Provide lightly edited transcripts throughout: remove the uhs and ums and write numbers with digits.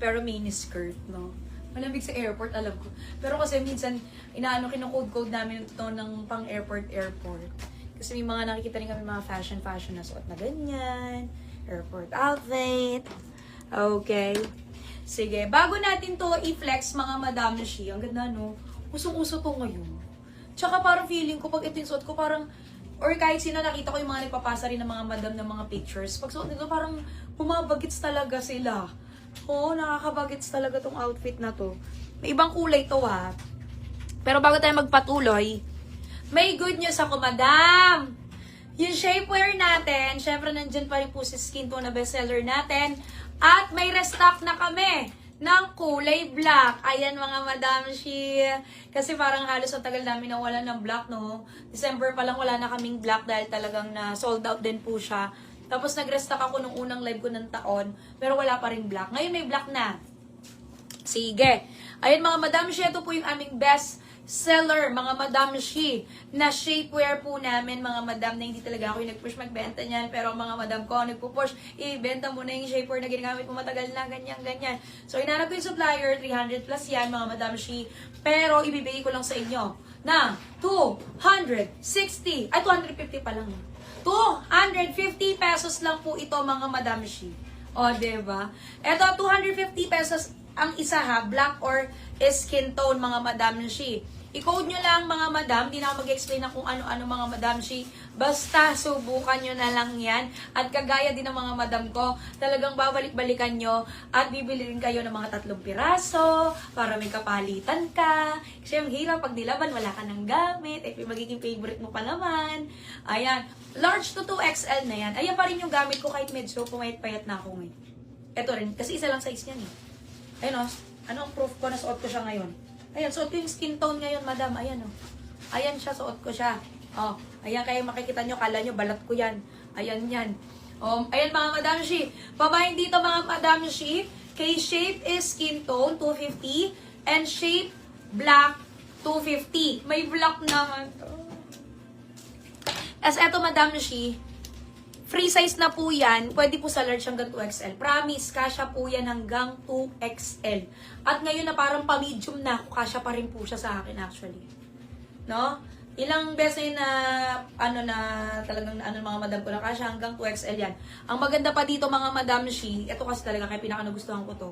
pero mini skirt, no? Malamig sa airport, alam ko. Pero kasi minsan, kinukode-code namin ito ng pang-airport. Kasi may mga nakikita rin kami mga fashion na suot na ganyan. Airport outfit. Okay. Sige, bago natin to i-flex mga Madam Shi, ang ganda, no? Usong-uso to ngayon. Tsaka parang feeling ko, pag ito yung suot ko, parang, or kahit sino nakita ko yung mga nagpapasa rin ng mga madam ng mga pictures, pag suot nito, parang bumabagits talaga sila. Oo, nakakabagits talaga tong outfit na to. May ibang kulay to, ha? Pero bago tayo magpatuloy, may good news ako, madam! Yung shapewear natin, syempre nandyan pa rin po si Skin Tone na bestseller natin. At may restock na kami ng kulay black. Ayan mga Madam Shi. Kasi parang halos ang tagal namin na wala ng black, no? December pa lang wala na kaming black dahil talagang na sold out din po siya. Tapos nag-restock ako nung unang live ko ng taon, pero wala pa rin black. Ngayon may black na. Sige. Ayan mga Madam Shi, ito po yung aming best seller, mga Madam Shi, na shapewear po namin, mga madam, na hindi talaga ako yung nag-push magbenta niyan, pero mga madam ko, nagpo-push, ibenta mo na yung shapewear na ginagamit mo matagal na, ganyan. So, inanap ko yung supplier, 300 plus yan, mga Madam Shi, pero ibibigay ko lang sa inyo na 250 pa lang. 250 pesos lang po ito, mga Madam Shi. O, diba? Ito, 250 pesos ang isa ha, black or skin tone, mga Madam Shi. I-code nyo lang, mga madam. Di na ako mag-explain na kung ano-ano, mga Madam Shi. Basta, subukan nyo na lang yan. At kagaya din ng mga madam ko, talagang babalik-balikan nyo at bibili rin kayo ng mga 3 piraso para may kapalitan ka. Kasi yung hirap pag nilaban, wala ka ng gamit. Eh, magiging favorite mo pa naman. Ayan. Large to 2XL na yan. Ayan pa rin yung gamit ko kahit medyo pumayat-payat na ako ngayon. Ito rin. Kasi isa lang size niyan eh. Ayun o. Anong proof ko na suot ko siya ngayon? Ayan, suot ko yung skin tone ngayon, madam. Ayan o. Ayan siya, suot ko siya. O, ayan kayo makikita nyo, kala nyo, balat ko yan. Ayan yan. O, ayan mga Madam Shi. Pamahin dito mga Madam Shi. Kay shape is skin tone, 250. And shape black, 250. May black naman to. As eto Madam Shi, free size na po yan. Pwede po sa large hanggang 2XL. Promise, kasya po yan hanggang 2XL. At ngayon na parang pa-medium na ako, kasya pa rin po siya sa akin actually. No? Ilang beses na talagang mga madam ko na kasya hanggang 2XL yan. Ang maganda pa dito mga Madam Shi, ito kasi talaga kaya pinaka nagustuhan ko to.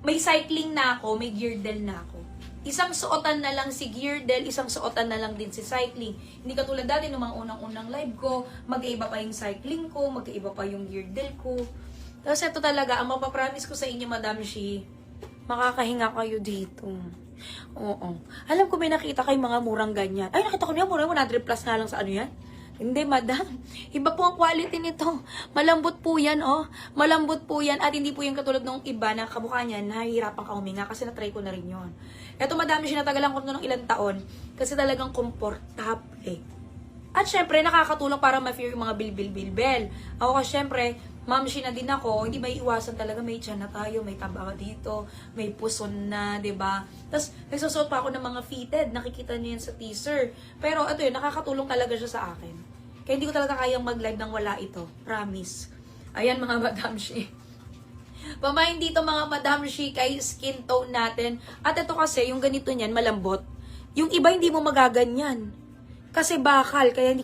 May cycling na ako, may gear del na ako. Isang suotan na lang si Geardel, isang suotan na lang din si cycling. Hindi katulad dati nung mga unang-unang live ko, mag-iiba pa yung cycling ko, mag-iiba pa yung Geardel ko. Tapos ito talaga, ang mapapromise ko sa inyo, Madam Shi, makakahinga kayo dito. Oo. Alam ko may nakita kayong mga murang ganyan. Ay, nakita ko niya, murang 100 plus na lang sa ano yan. Hindi, madam. Iba po ang quality nito. Malambot po yan, oh. Malambot po yan. At hindi po yung katulad ng iba na kamukha niyan, nahihirapan ka huminga kasi na-try ko na rin yon. Eto, madam, sinatagalan ko na ng ilang taon kasi talagang komportable. At syempre, nakakatulong para ma-fear yung mga bilbil. Ako kasi syempre, ma'am, na din ako, hindi may iwasan talaga, may tiyan na tayo, may taba dito, may puson na, ba diba? Tapos, nagsusuot pa ako ng mga fitted, nakikita niyo yan sa teaser. Pero, ito yun, nakakatulong talaga siya sa akin. Kaya hindi ko talaga kayang mag-live nang wala ito. Promise. Ayan, mga Madam Shi. Pamahin dito, mga Madam Shi, kay skin tone natin. At ito kasi, yung ganito niyan, malambot. Yung iba, hindi mo magaganyan. Kasi bakal, kaya hindi